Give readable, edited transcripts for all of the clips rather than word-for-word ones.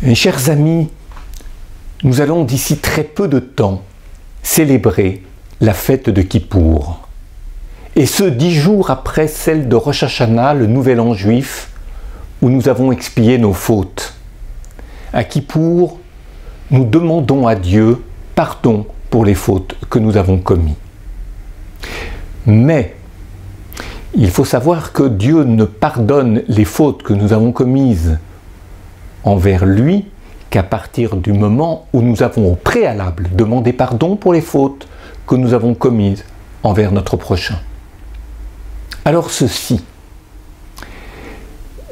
Mes chers amis, nous allons d'ici très peu de temps célébrer la fête de Kippour. Et ce 10 jours après celle de Rosh Hashanah, le Nouvel An juif, où nous avons expié nos fautes. À Kippour, nous demandons à Dieu pardon pour les fautes que nous avons commises. Mais il faut savoir que Dieu ne pardonne les fautes que nous avons commises envers lui qu'à partir du moment où nous avons au préalable demandé pardon pour les fautes que nous avons commises envers notre prochain. Alors ceci,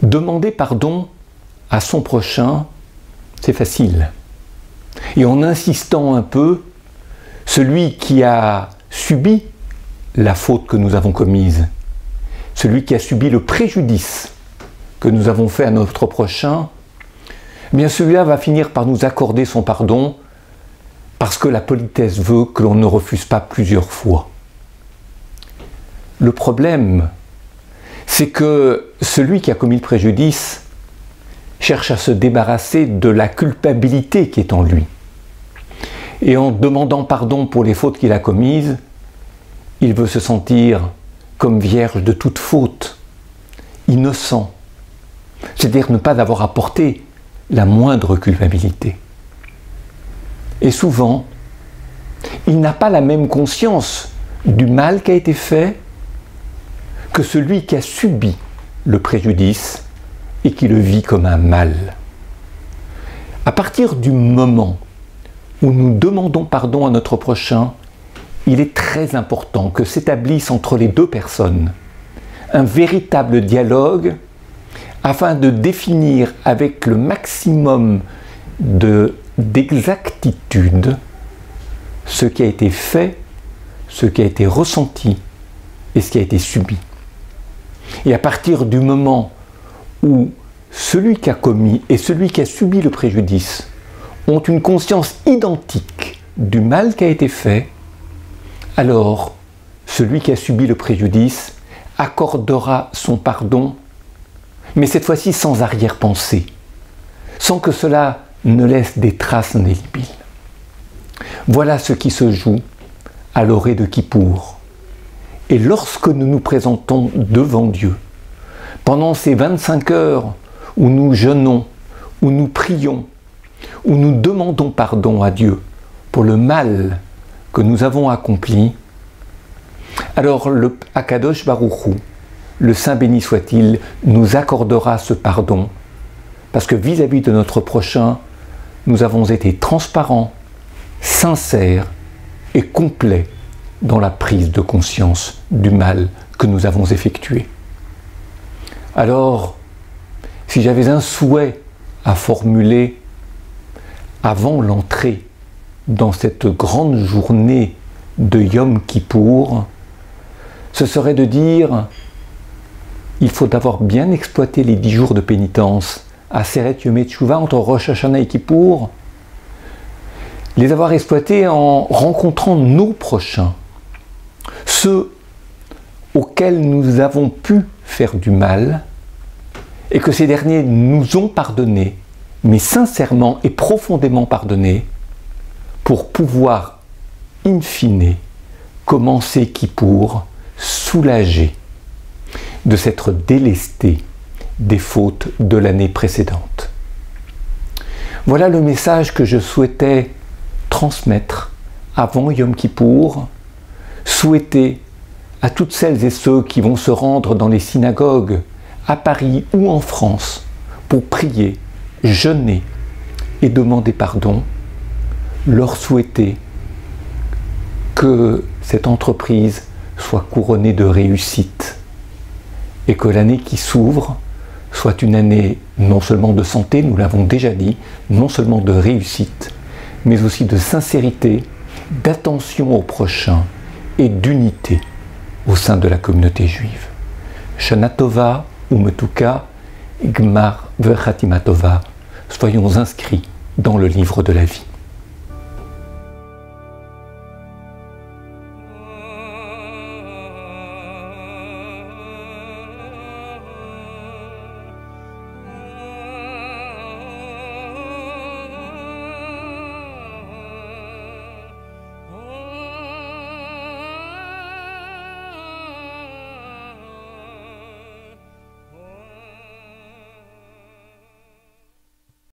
demander pardon à son prochain, c'est facile. Et en insistant un peu, celui qui a subi la faute que nous avons commise, celui qui a subi le préjudice que nous avons fait à notre prochain, eh bien celui-là va finir par nous accorder son pardon parce que la politesse veut que l'on ne refuse pas plusieurs fois. Le problème, c'est que celui qui a commis le préjudice cherche à se débarrasser de la culpabilité qui est en lui. Et en demandant pardon pour les fautes qu'il a commises, il veut se sentir comme vierge de toute faute, innocent, c'est-à-dire ne pas avoir apporté la moindre culpabilité. Et souvent, il n'a pas la même conscience du mal qui a été fait que celui qui a subi le préjudice et qui le vit comme un mal. À partir du moment où nous demandons pardon à notre prochain, il est très important que s'établisse entre les deux personnes un véritable dialogue afin de définir avec le maximum d'exactitude ce qui a été fait, ce qui a été ressenti et ce qui a été subi. Et à partir du moment où celui qui a commis et celui qui a subi le préjudice ont une conscience identique du mal qui a été fait, alors celui qui a subi le préjudice accordera son pardon, mais cette fois-ci sans arrière-pensée, sans que cela ne laisse des traces indélébiles. Voilà ce qui se joue à l'orée de Kippour. Et lorsque nous nous présentons devant Dieu, pendant ces 25 heures où nous jeûnons, où nous prions, où nous demandons pardon à Dieu pour le mal que nous avons accompli, alors le Akadosh Baruch Hu, le Saint béni soit-il, nous accordera ce pardon, parce que vis-à-vis de notre prochain, nous avons été transparents, sincères et complets dans la prise de conscience du mal que nous avons effectué. Alors, si j'avais un souhait à formuler avant l'entrée dans cette grande journée de Yom Kippour, ce serait de dire il faut d'abord bien exploiter les 10 jours de pénitence à Seret Yom Teshuvah entre Rosh Hashanah et Kippour, les avoir exploités en rencontrant nos prochains, ceux auxquels nous avons pu faire du mal et que ces derniers nous ont pardonné, mais sincèrement et profondément pardonné, pour pouvoir, in fine, commencer Kippour soulagé de s'être délesté des fautes de l'année précédente. Voilà le message que je souhaitais transmettre avant Yom Kippour, souhaiter à toutes celles et ceux qui vont se rendre dans les synagogues à Paris ou en France pour prier, jeûner et demander pardon, leur souhaiter que cette entreprise soit couronnée de réussite et que l'année qui s'ouvre soit une année non seulement de santé, nous l'avons déjà dit, non seulement de réussite, mais aussi de sincérité, d'attention au prochain et d'unité au sein de la communauté juive. Shana Tova, Umetuka, Gmar Vechatima Tova, soyons inscrits dans le livre de la vie.